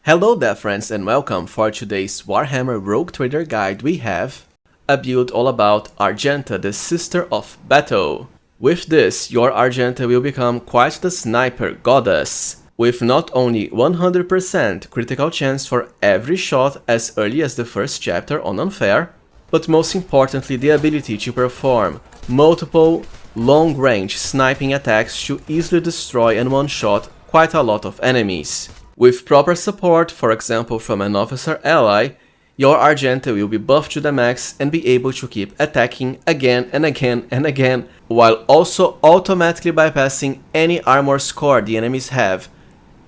Hello there friends and welcome. For today's Warhammer Rogue Trader guide we have a build all about Argenta, the Sister of Battle. With this, your Argenta will become quite the sniper goddess, with not only 100% critical chance for every shot as early as the first chapter on Unfair, but most importantly the ability to perform multiple long-range sniping attacks to easily destroy and one-shot quite a lot of enemies. With proper support, for example from an officer ally, your Argenta will be buffed to the max and be able to keep attacking again and again and again, while also automatically bypassing any armor score the enemies have,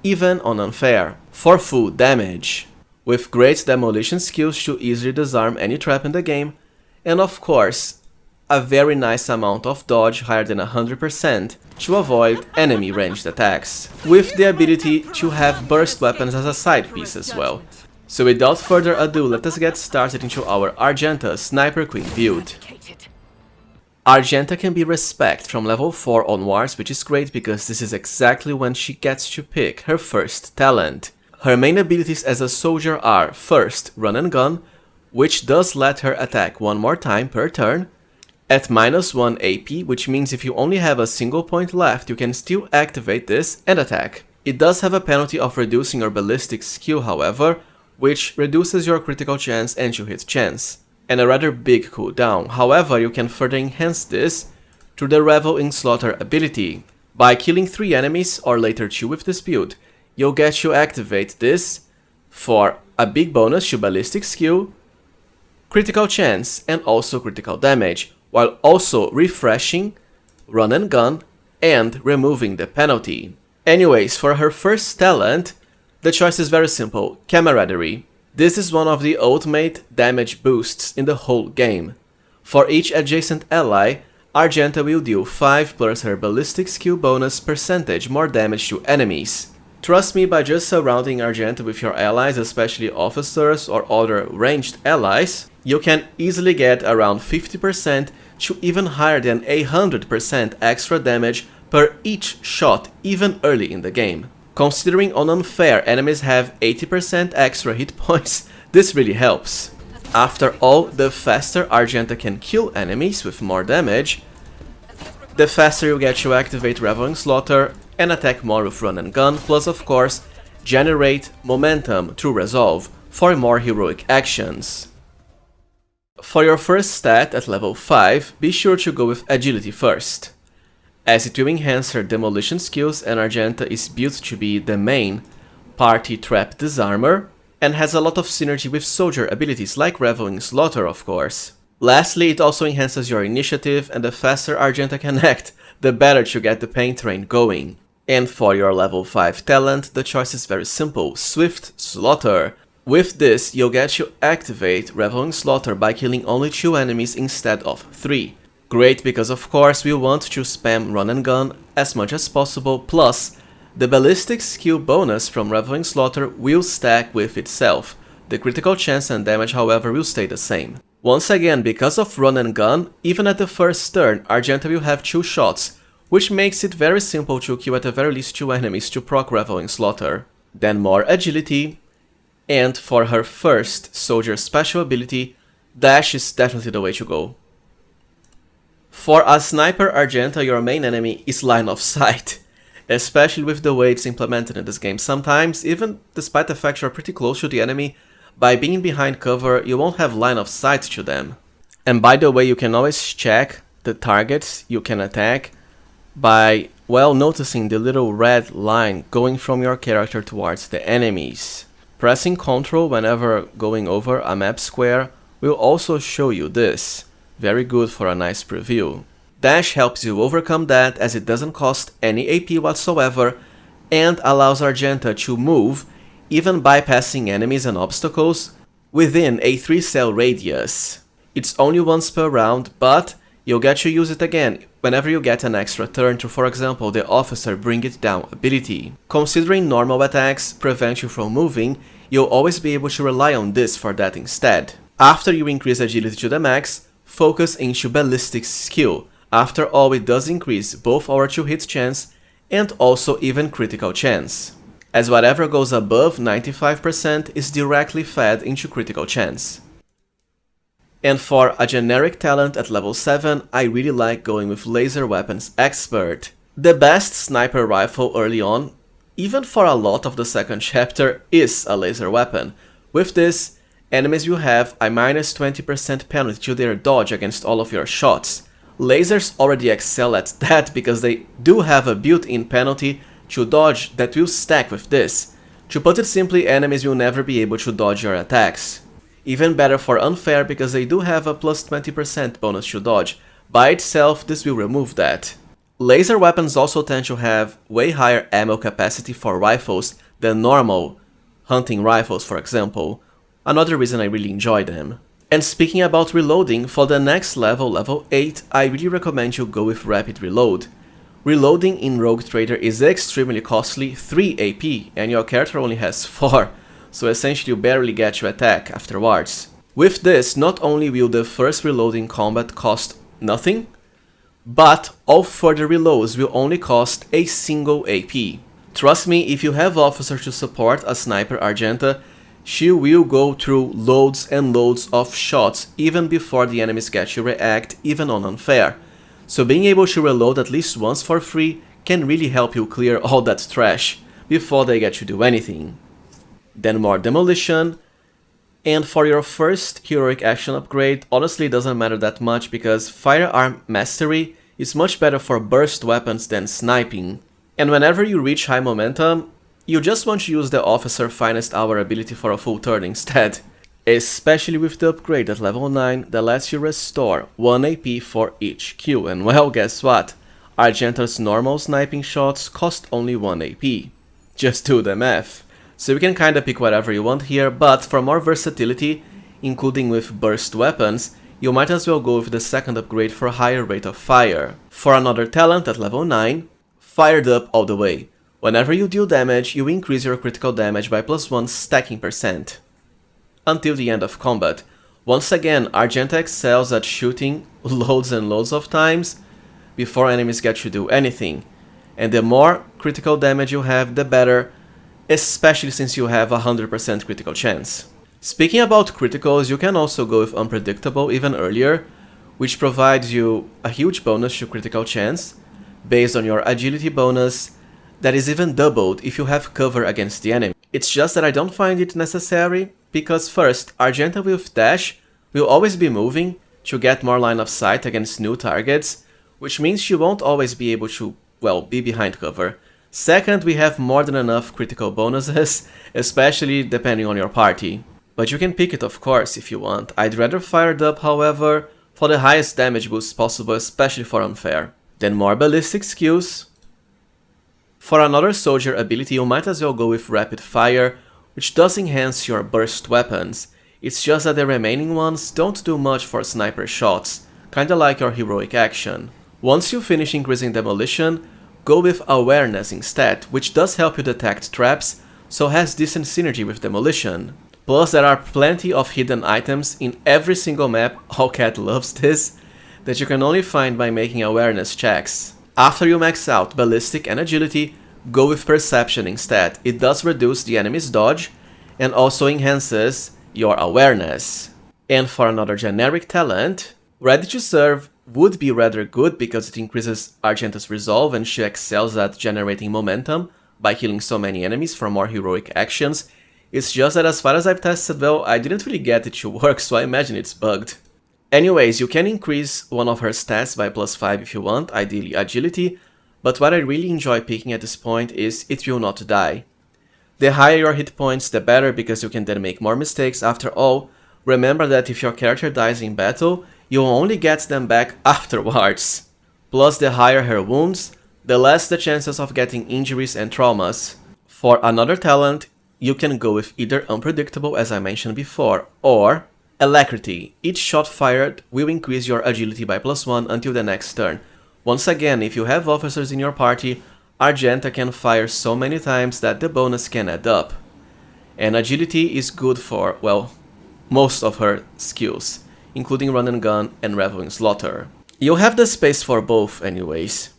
even on Unfair, for full damage. With great demolition skills to easily disarm any trap in the game, and of course, a very nice amount of dodge higher than 100% to avoid enemy ranged attacks, with the ability to have burst weapons as a side piece as well. So without further ado, let us get started into our Argenta Sniper Queen build. Argenta can be respect from level 4 onwards, which is great because this is exactly when she gets to pick her first talent. Her main abilities as a soldier are first, run and gun, which does let her attack one more time per turn, at -1 AP, which means if you only have a single point left, you can still activate this and attack. It does have a penalty of reducing your ballistic skill, however, which reduces your critical chance and to hit chance, and a rather big cooldown. However, you can further enhance this through the Revel in Slaughter ability. By killing 3 enemies, or later 2 with this build, you'll get to activate this for a big bonus to ballistic skill, critical chance, and also critical damage, while also refreshing, run and gun, and removing the penalty. Anyways, for her first talent, the choice is very simple, Camaraderie. This is one of the ultimate damage boosts in the whole game. For each adjacent ally, Argenta will deal 5 plus her ballistic skill bonus percentage more damage to enemies. Trust me, by just surrounding Argenta with your allies, especially officers or other ranged allies, you can easily get around 50% to even higher than 100% extra damage per each shot, even early in the game. Considering on Unfair enemies have 80% extra hit points, this really helps. After all, the faster Argenta can kill enemies with more damage, the faster you get to activate Revel in Slaughter and attack more with run and gun, plus of course, generate momentum through Resolve for more heroic actions. For your first stat at level 5, be sure to go with Agility first, as it will enhance her demolition skills, and Argenta is built to be the main party trap disarmer, and has a lot of synergy with soldier abilities like Revel in Slaughter of course. Lastly, it also enhances your initiative, and the faster Argenta can act, the better to get the pain train going. And for your level 5 talent, the choice is very simple, Swift Slaughter. With this, you'll get to activate Revel in Slaughter by killing only 2 enemies instead of 3. Great, because of course we want to spam run and gun as much as possible, plus the ballistic skill bonus from Revel in Slaughter will stack with itself. The critical chance and damage, however, will stay the same. Once again, because of run and gun, even at the first turn, Argenta will have 2 shots, which makes it very simple to kill at the very least 2 enemies to proc Revel in Slaughter. Then more agility, and for her first soldier special ability, dash is definitely the way to go. For a sniper Argenta, your main enemy is line of sight, especially with the way it's implemented in this game. Sometimes, even despite the fact you're pretty close to the enemy, by being behind cover, you won't have line of sight to them. And by the way, you can always check the targets you can attack by, well, noticing the little red line going from your character towards the enemies. Pressing Ctrl whenever going over a map square will also show you this. Very good for a nice preview. Dash helps you overcome that, as it doesn't cost any AP whatsoever and allows Argenta to move, even bypassing enemies and obstacles, within a 3-cell radius. It's only once per round, but you'll get to use it again whenever you get an extra turn to, for example, the Officer Bring It Down ability. Considering normal attacks prevent you from moving, you'll always be able to rely on this for that instead. After you increase agility to the max, focus into ballistic skill. After all, it does increase both our 2 hit chance and also even critical chance. as whatever goes above 95% is directly fed into critical chance. And for a generic talent at level 7, I really like going with Laser Weapons Expert. The best sniper rifle early on, even for a lot of the second chapter, is a laser weapon. With this, enemies will have a minus 20% penalty to their dodge against all of your shots. Lasers already excel at that because they do have a built-in penalty to dodge that will stack with this. To put it simply, enemies will never be able to dodge your attacks. Even better for unfair because they do have a plus 20% bonus to dodge. By itself, this will remove that. Laser weapons also tend to have way higher ammo capacity for rifles than normal hunting rifles, for example. Another reason I really enjoy them. And speaking about reloading, for the next level, level 8, I really recommend you go with Rapid Reload. Reloading in Rogue Trader is extremely costly, 3 AP, and your character only has 4, so essentially you barely get your attack afterwards. With this, not only will the first reload in combat cost nothing, but all further reloads will only cost a single AP. Trust me, if you have officer to support a sniper Argenta, she will go through loads and loads of shots even before the enemies get to react, even on unfair. So being able to reload at least once for free can really help you clear all that trash before they get to do anything. Then more demolition. And for your first heroic action upgrade, honestly it doesn't matter that much because firearm mastery is much better for burst weapons than sniping. And whenever you reach high momentum, you just want to use the Officer Finest Hour ability for a full turn instead. Especially with the upgrade at level 9 that lets you restore 1 AP for each kill. And well, guess what? Argenta's normal sniping shots cost only 1 AP. Just do the math. So you can kinda pick whatever you want here, but for more versatility, including with burst weapons, you might as well go with the second upgrade for a higher rate of fire. For another talent at level 9, Fired Up all the way. Whenever you deal damage, you increase your critical damage by +1 stacking percent until the end of combat. Once again, Argenta excels at shooting loads and loads of times before enemies get to do anything. And the more critical damage you have, the better, especially since you have 100% critical chance. Speaking about criticals, you can also go with Unpredictable even earlier, which provides you a huge bonus to critical chance based on your agility bonus that is even doubled if you have cover against the enemy. It's just that I don't find it necessary because first, Argenta with dash will always be moving to get more line of sight against new targets, which means she won't always be able to, well, be behind cover. Second, we have more than enough critical bonuses, especially depending on your party. But you can pick it of course if you want. I'd rather Fired Up, however, for the highest damage boost possible, especially for unfair. Then more ballistic skills. For another soldier ability, you might as well go with Rapid Fire, which does enhance your burst weapons. It's just that the remaining ones don't do much for sniper shots, kinda like your heroic action. Once you finish increasing demolition, go with Awareness instead, which does help you detect traps, so has decent synergy with demolition. Plus there are plenty of hidden items in every single map, Hawkcat loves this, that you can only find by making awareness checks. After you max out ballistic and agility, go with Perception instead. It does reduce the enemy's dodge and also enhances your awareness. And for another generic talent, Ready to Serve would be rather good because it increases Argenta's resolve and she excels at generating momentum by killing so many enemies for more heroic actions. It's just that as far as I've tested, well, I didn't really get it to work, so I imagine it's bugged. Anyways, you can increase one of her stats by +5 if you want, ideally agility, but what I really enjoy picking at this point is It Will Not Die. The higher your hit points, the better, because you can then make more mistakes. After all, remember that if your character dies in battle, you'll only get them back afterwards. Plus, the higher her wounds, the less the chances of getting injuries and traumas. For another talent, you can go with either Unpredictable, as I mentioned before, or Alacrity. Each shot fired will increase your agility by +1 until the next turn. Once again, if you have officers in your party, Argenta can fire so many times that the bonus can add up. And agility is good for, well, most of her skills, including Run and Gun and Revel in Slaughter. You'll have the space for both anyways.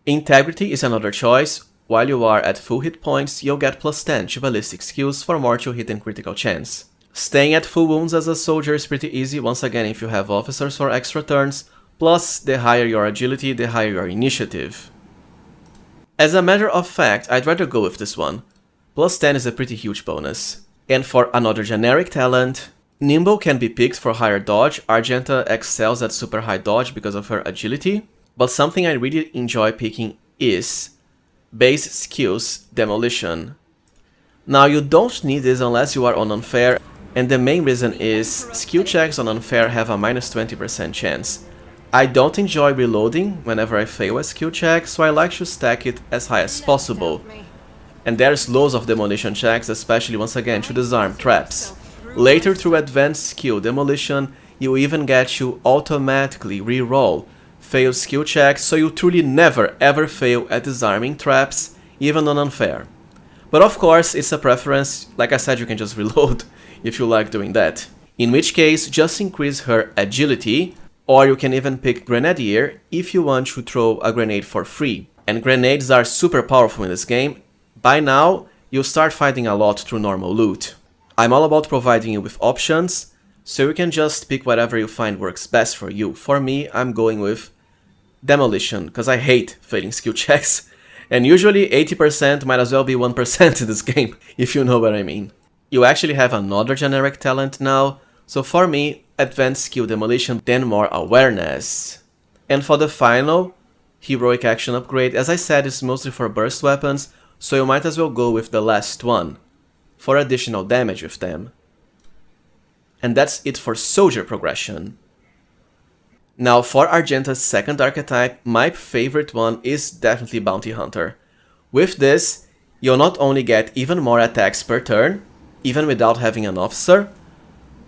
Integrity is another choice, while you are at full hit points, you'll get +10 to ballistic skills for more to hit and critical chance. Staying at full wounds as a soldier is pretty easy, once again if you have officers for extra turns, plus the higher your agility, the higher your initiative. As a matter of fact, I'd rather go with this one. +10 is a pretty huge bonus. And for another generic talent, Nimble can be picked for higher dodge. Argenta excels at super high dodge because of her agility, but something I really enjoy picking is base skills Demolition. Now you don't need this unless you are on Unfair, and the main reason is skill checks on Unfair have a -20% chance. I don't enjoy reloading whenever I fail a skill check, so I like to stack it as high as possible. And there's loads of demolition checks, especially once again to disarm traps. Later through advanced skill demolition, you even get to automatically reroll failed skill checks, so you truly never ever fail at disarming traps, even on Unfair. But of course, it's a preference. Like I said, you can just reload if you like doing that. In which case, just increase her agility, or you can even pick Grenadier if you want to throw a grenade for free. And grenades are super powerful in this game. By now, you'll start fighting a lot through normal loot. I'm all about providing you with options, so you can just pick whatever you find works best for you. For me, I'm going with Demolition, because I hate failing skill checks. And usually 80% might as well be 1% in this game, if you know what I mean. You actually have another generic talent now, so for me, advanced skill demolition, then more awareness. And for the final heroic action upgrade, as I said, it's mostly for burst weapons, so you might as well go with the last one, for additional damage with them. And that's it for soldier progression. Now for Argenta's second archetype, my favorite one is definitely Bounty Hunter. With this, you'll not only get even more attacks per turn, even without having an officer,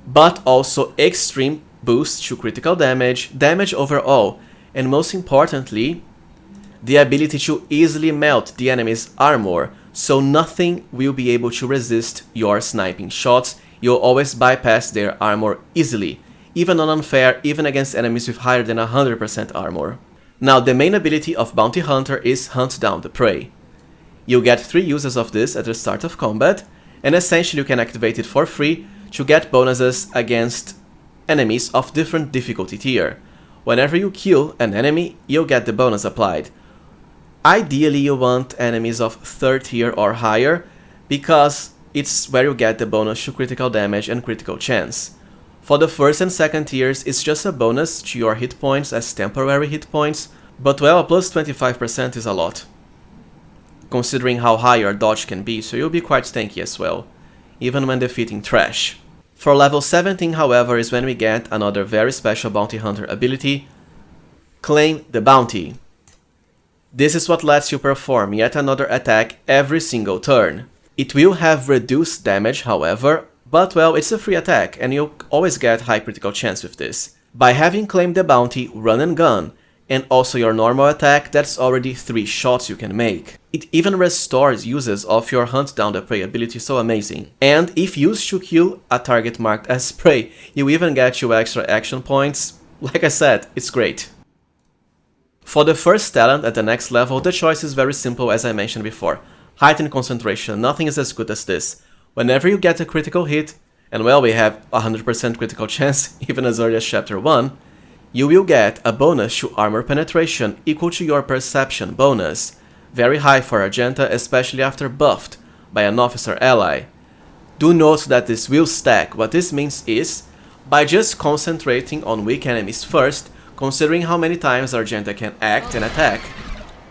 but also extreme boost to critical damage, damage overall, and most importantly, the ability to easily melt the enemy's armor, so nothing will be able to resist your sniping shots. You'll always bypass their armor easily, even on Unfair, even against enemies with higher than 100% armor. Now the main ability of Bounty Hunter is Hunt Down the Prey. You'll get 3 uses of this at the start of combat, and essentially you can activate it for free to get bonuses against enemies of different difficulty tier. Whenever you kill an enemy, you'll get the bonus applied. Ideally you want enemies of 3rd tier or higher, because it's where you get the bonus to critical damage and critical chance. For the 1st and 2nd tiers, it's just a bonus to your hit points as temporary hit points, but well, a plus 25% is a lot, considering how high your dodge can be, so you'll be quite tanky as well, even when defeating trash. For level 17, however, is when we get another very special Bounty Hunter ability, Claim the Bounty. This is what lets you perform yet another attack every single turn. It will have reduced damage, however, but well, it's a free attack, and you'll always get high critical chance with this. By having Claim the Bounty, Run and Gun, and also your normal attack, that's already 3 shots you can make. It even restores uses of your Hunt Down the Prey ability, so amazing. And if used to kill a target marked as prey, you even get you extra action points. Like I said, it's great. For the first talent at the next level, the choice is very simple, as I mentioned before. Heightened Concentration, nothing is as good as this. Whenever you get a critical hit, and well, we have 100% critical chance even as early as chapter 1, you will get a bonus to armor penetration equal to your perception bonus. Very high for Argenta, especially after buffed by an officer ally. Do note that this will stack. What this means is, by just concentrating on weak enemies first, considering how many times Argenta can act and attack,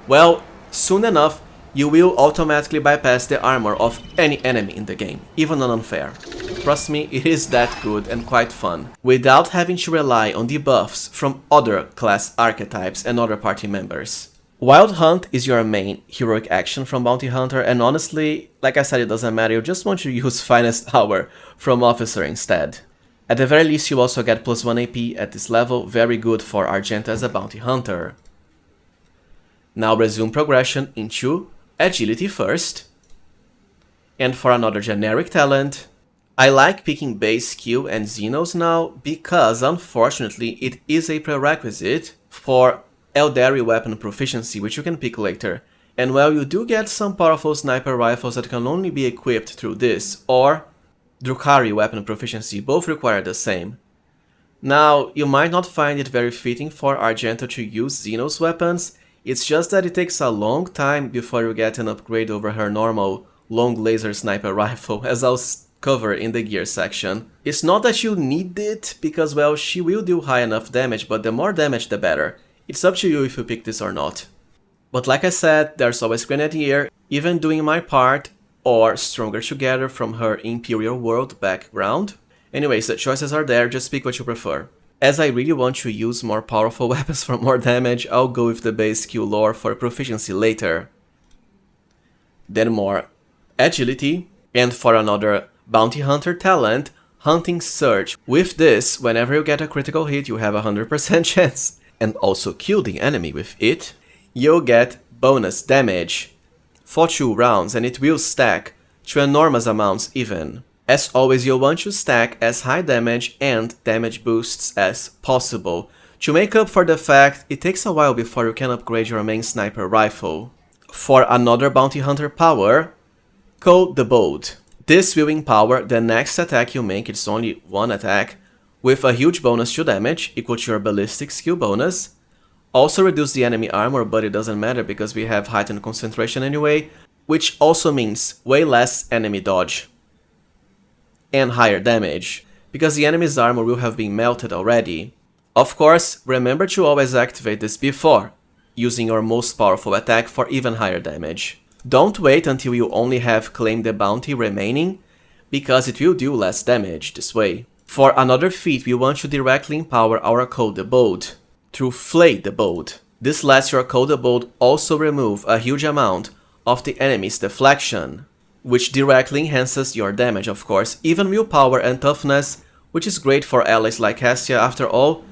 well, soon enough, you will automatically bypass the armor of any enemy in the game, even on Unfair. Trust me, it is that good and quite fun, without having to rely on debuffs from other class archetypes and other party members. Wild Hunt is your main heroic action from Bounty Hunter, and honestly, like I said, it doesn't matter, you just want to use Finest Hour from Officer instead. At the very least, you also get +1 AP at this level, very good for Argenta as a Bounty Hunter. Now resume progression into Agility first. And for another generic talent, I like picking base skill and Xenos now because unfortunately it is a prerequisite for Eldari weapon proficiency, which you can pick later. And well, you do get some powerful sniper rifles that can only be equipped through this, or Drukhari weapon proficiency, both require the same. Now, you might not find it very fitting for Argenta to use Xenos weapons, it's just that it takes a long time before you get an upgrade over her normal long laser sniper rifle, as I'll cover in the gear section. It's not that you need it, because well, she will do high enough damage, but the more damage the better. It's up to you if you pick this or not. But like I said, there's always Grenadier, even doing my part, or Stronger Together from her Imperial World background. Anyways, the choices are there, just pick what you prefer. As I really want to use more powerful weapons for more damage, I'll go with the base skill lore for proficiency later. Then more agility, and for another bounty hunter talent, Hunting Surge. With this, whenever you get a critical hit, you have a 100% chance, and also kill the enemy with it, you'll get bonus damage for 2 rounds, and it will stack to enormous amounts even. As always, you'll want to stack as high damage and damage boosts as possible, to make up for the fact it takes a while before you can upgrade your main sniper rifle. For another bounty hunter power, Code the Bold. This will empower the next attack you make, it's only one attack, with a huge bonus to damage, equal to your ballistic skill bonus. Also reduce the enemy armor, but it doesn't matter because we have heightened concentration anyway, which also means way less enemy dodge. And higher damage, because the enemy's armor will have been melted already. Of course, remember to always activate this before using your most powerful attack for even higher damage. Don't wait until you only have Claim the Bounty remaining, because it will do less damage this way. For another feat, we want to directly empower our Code the Bold through Flay the Bold. This lets your Code the Bold also remove a huge amount of the enemy's deflection, which directly enhances your damage, of course, even willpower and toughness, which is great for allies like Cassia. After all,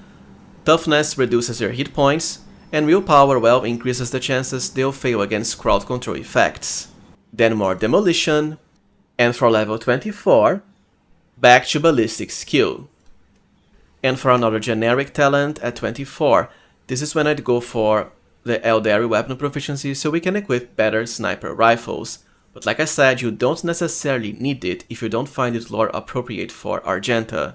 toughness reduces your hit points, and willpower, well, increases the chances they'll fail against crowd control effects. Then more demolition, and for level 24, back to ballistic skill. And for another generic talent at 24, this is when I'd go for the Eldari weapon proficiency so we can equip better sniper rifles. But like I said, you don't necessarily need it if you don't find it lore appropriate for Argenta.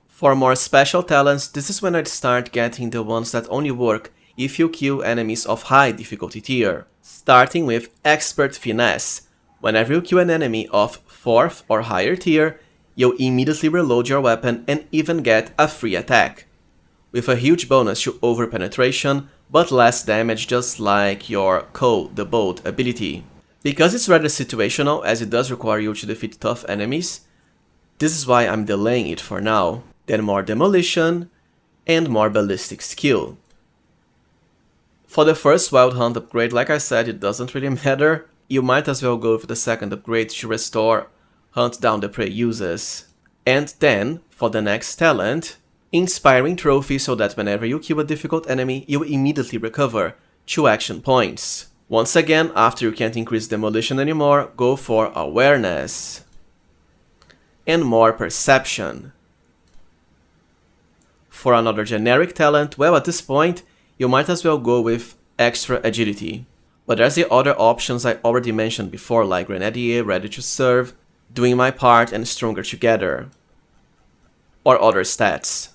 For more special talents, this is when I'd start getting the ones that only work if you kill enemies of high difficulty tier. Starting with Expert Finesse. Whenever you kill an enemy of 4th or higher tier, you'll immediately reload your weapon and even get a free attack, with a huge bonus to over-penetration, but less damage, just like your Code the Bold ability. Because it's rather situational, as it does require you to defeat tough enemies, this is why I'm delaying it for now. Then more demolition, and more ballistic skill. For the first Wild Hunt upgrade, like I said, it doesn't really matter. You might as well go with the second upgrade to restore Hunt Down the Prey uses. And then, for the next talent, Inspiring Trophy, so that whenever you kill a difficult enemy, you immediately recover 2 action points. Once again, after you can't increase demolition anymore, go for Awareness. And more Perception. For another generic talent, well, at this point, you might as well go with Extra Agility. But there's the other options I already mentioned before, like Grenadier, Ready to Serve, Doing My Part, and Stronger Together. Or other stats.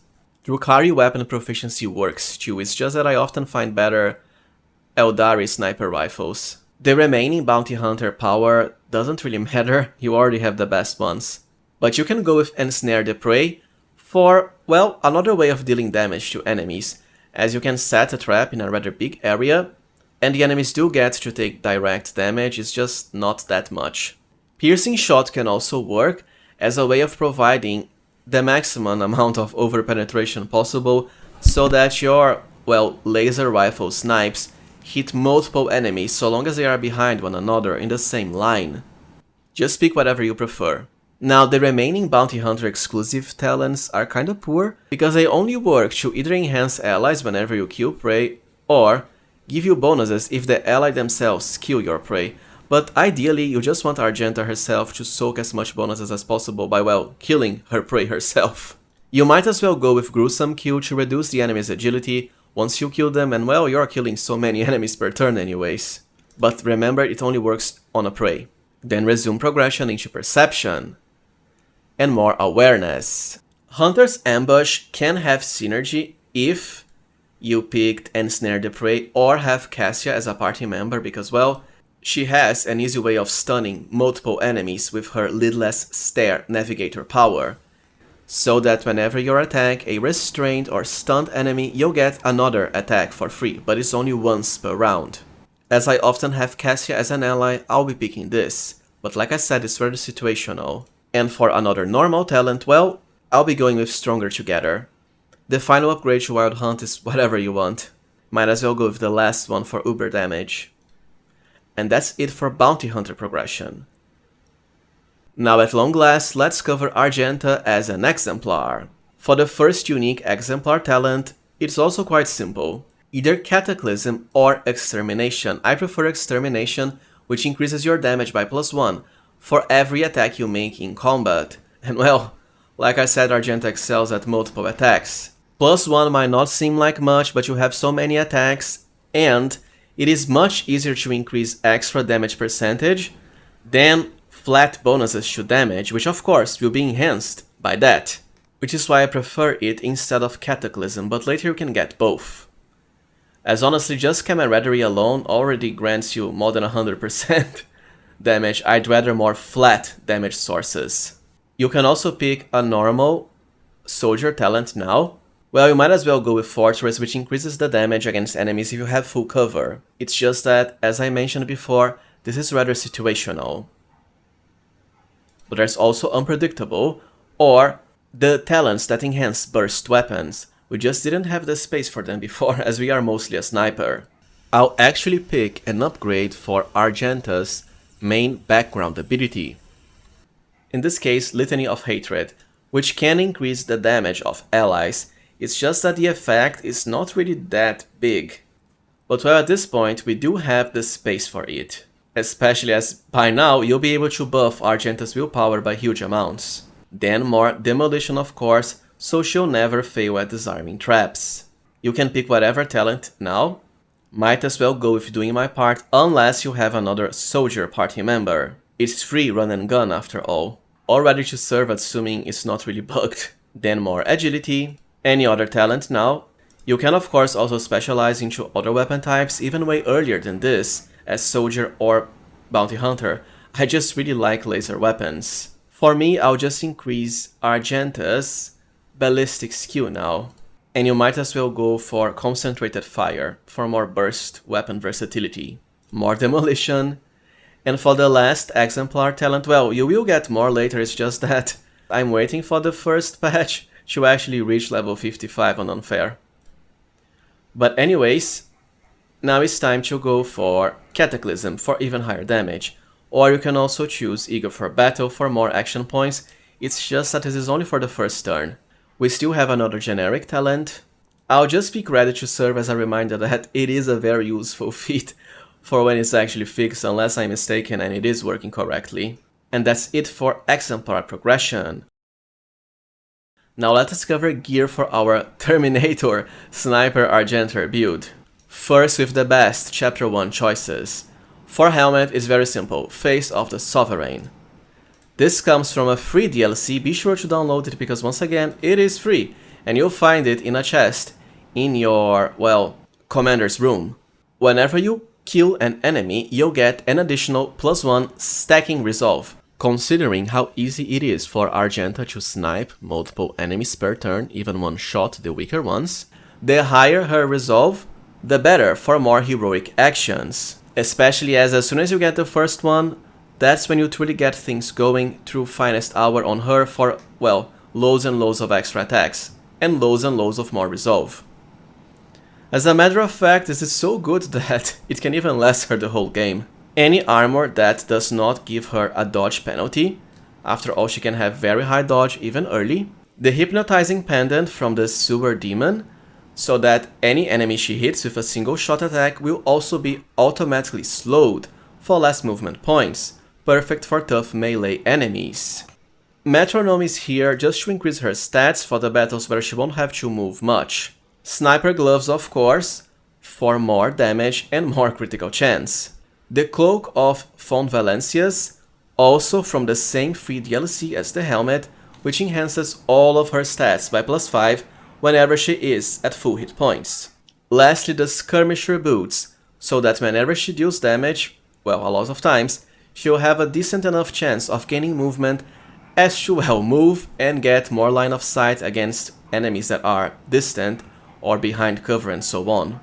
Drukhari weapon proficiency works too, it's just that I often find better Eldari sniper rifles. The remaining bounty hunter power doesn't really matter, you already have the best ones. But you can go with Ensnare the Prey for, well, another way of dealing damage to enemies, as you can set a trap in a rather big area, and the enemies do get to take direct damage, it's just not that much. Piercing Shot can also work as a way of providing the maximum amount of over-penetration possible, so that your, well, laser rifle snipes hit multiple enemies so long as they are behind one another in the same line. Just pick whatever you prefer. Now, the remaining Bounty Hunter exclusive talents are kinda poor, because they only work to either enhance allies whenever you kill prey, or give you bonuses if the ally themselves kill your prey. But ideally, you just want Argenta herself to soak as much bonuses as possible by, well, killing her prey herself. You might as well go with Gruesome Kill to reduce the enemy's agility, Once you kill them, and well, you're killing so many enemies per turn anyways. But remember, it only works on a prey. Then resume progression into perception and more awareness. Hunter's Ambush can have synergy if you picked Ensnare the Prey or have Cassia as a party member because, well, she has an easy way of stunning multiple enemies with her Lidless Stare Navigator power, so that whenever you attack a restrained or stunned enemy, you'll get another attack for free, but it's only once per round. As I often have Cassia as an ally, I'll be picking this, but like I said, it's very situational. And for another normal talent, well, I'll be going with Stronger Together. The final upgrade to Wild Hunt is whatever you want. Might as well go with the last one for uber damage. And that's it for Bounty Hunter progression. Now at long last, let's cover Argenta as an exemplar. For the first unique exemplar talent, it's also quite simple. Either Cataclysm or Extermination. I prefer Extermination, which increases your damage by +1 for every attack you make in combat. And well, like I said, Argenta excels at multiple attacks. +1 might not seem like much, but you have so many attacks, and it is much easier to increase extra damage percentage than flat bonuses to damage, which of course will be enhanced by that. Which is why I prefer it instead of Cataclysm, but later you can get both. As honestly, just Camaraderie alone already grants you more than 100% damage. I'd rather more flat damage sources. You can also pick a normal soldier talent now. Well, you might as well go with Fortress, which increases the damage against enemies if you have full cover. It's just that, as I mentioned before, this is rather situational. But there's also Unpredictable, or the talents that enhance burst weapons. We just didn't have the space for them before, as we are mostly a sniper. I'll actually pick an upgrade for Argenta's main background ability. In this case, Litany of Hatred, which can increase the damage of allies. It's just that the effect is not really that big. But well, at this point, we do have the space for it. Especially as by now, you'll be able to buff Argenta's willpower by huge amounts. Then more Demolition, of course, so she'll never fail at disarming traps. You can pick whatever talent now. Might as well go with Doing My Part unless you have another soldier party member. It's free run and gun after all. All ready to serve assuming it's not really bugged. Then more Agility. Any other talent now. You can of course also specialize into other weapon types even way earlier than this, as Soldier or Bounty Hunter. I just really like laser weapons. For me, I'll just increase Argenta's ballistic skill now. And you might as well go for Concentrated Fire for more burst weapon versatility. More Demolition. And for the last exemplar talent, well, you will get more later, it's just that I'm waiting for the first patch to actually reach level 55 on Unfair. But anyways, now it's time to go for Cataclysm for even higher damage. Or you can also choose Eager for Battle for more action points. It's just that this is only for the first turn. We still have another generic talent. I'll just pick Ready to Serve as a reminder that it is a very useful feat for when it's actually fixed, unless I'm mistaken and it is working correctly. And that's it for exemplar progression. Now let us cover gear for our Terminator Sniper Argenter build. First with the best Chapter 1 choices. For helmet is very simple, Face of the Sovereign. This comes from a free DLC, be sure to download it because once again it is free and you'll find it in a chest in your, well, commander's room. Whenever you kill an enemy, you'll get an additional +1 stacking resolve. Considering how easy it is for Argenta to snipe multiple enemies per turn, even one shot the weaker ones, the higher her resolve, the better for more heroic actions. Especially as soon as you get the first one, that's when you truly get things going through Finest Hour on her for, well, loads and loads of extra attacks, and loads of more resolve. As a matter of fact, this is so good that it can even last her the whole game. Any armor that does not give her a dodge penalty, after all she can have very high dodge even early, the Hypnotizing Pendant from the Sewer Demon, so that any enemy she hits with a single shot attack will also be automatically slowed for less movement points, perfect for tough melee enemies. Metronome is here just to increase her stats for the battles where she won't have to move much. Sniper gloves, of course, for more damage and more critical chance. The Cloak of Von Valencias, also from the same free DLC as the helmet, which enhances all of her stats by +5 whenever she is at full hit points. Lastly, the Skirmisher boots, so that whenever she deals damage, well, a lot of times, she'll have a decent enough chance of gaining movement as she will move and get more line of sight against enemies that are distant or behind cover and so on.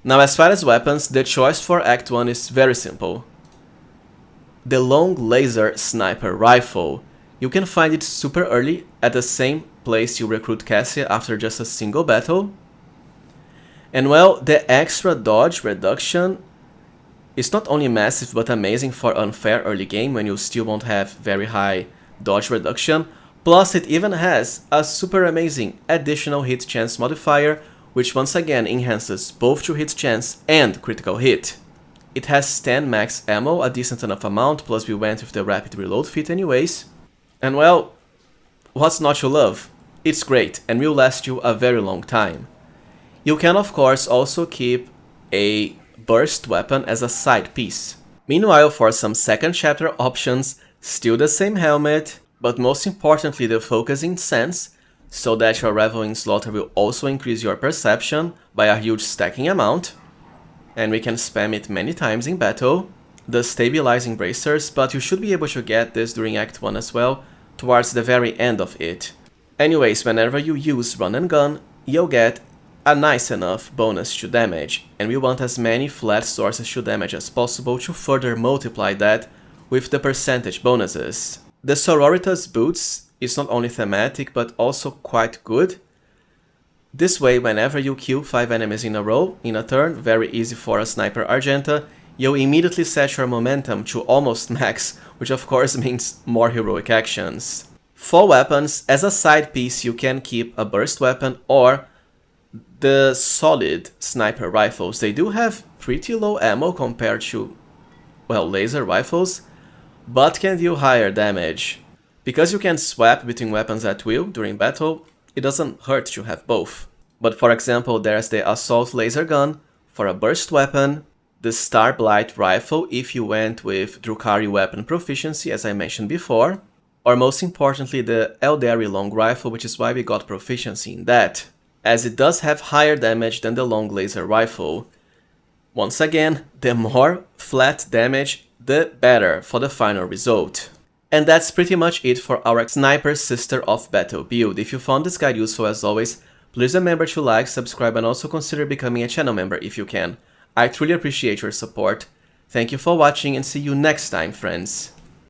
Now, as far as weapons, the choice for Act 1 is very simple. The long laser sniper rifle. You can find it super early at the same place you recruit Cassia after just a single battle. And well, the extra dodge reduction is not only massive but amazing for unfair early game when you still won't have very high dodge reduction. Plus it even has a super amazing additional hit chance modifier, which once again enhances both true hit chance and critical hit. It has 10 max ammo, a decent enough amount, plus we went with the rapid reload feat anyways. And well, what's not to love? It's great and will last you a very long time. You can of course also keep a burst weapon as a side piece. Meanwhile, for some second chapter options, still the same helmet, but most importantly the focusing sense, so that your reveling slaughter will also increase your perception by a huge stacking amount, and we can spam it many times in battle. The stabilizing bracers, but you should be able to get this during Act 1 as well, towards the very end of it. Anyways, whenever you use run and gun, you'll get a nice enough bonus to damage, and we want as many flat sources to damage as possible to further multiply that with the percentage bonuses. The Sororitas boots is not only thematic but also quite good. This way, whenever you kill 5 enemies in a row in a turn, very easy for a sniper Argenta, you'll immediately set your momentum to almost max, which of course means more heroic actions. For weapons, as a side piece you can keep a burst weapon or the solid sniper rifles. They do have pretty low ammo compared to, well, laser rifles, but can deal higher damage. Because you can swap between weapons at will during battle, it doesn't hurt to have both. But for example, there's the assault laser gun for a burst weapon, the Starblight rifle if you went with Drukhari weapon proficiency as I mentioned before, or most importantly the Eldari long rifle, which is why we got proficiency in that, as it does have higher damage than the long laser rifle. Once again, the more flat damage, the better for the final result. And that's pretty much it for our Sniper Sister of Battle build. If you found this guide useful, as always, please remember to like, subscribe, and also consider becoming a channel member if you can. I truly appreciate your support. Thank you for watching and see you next time, friends.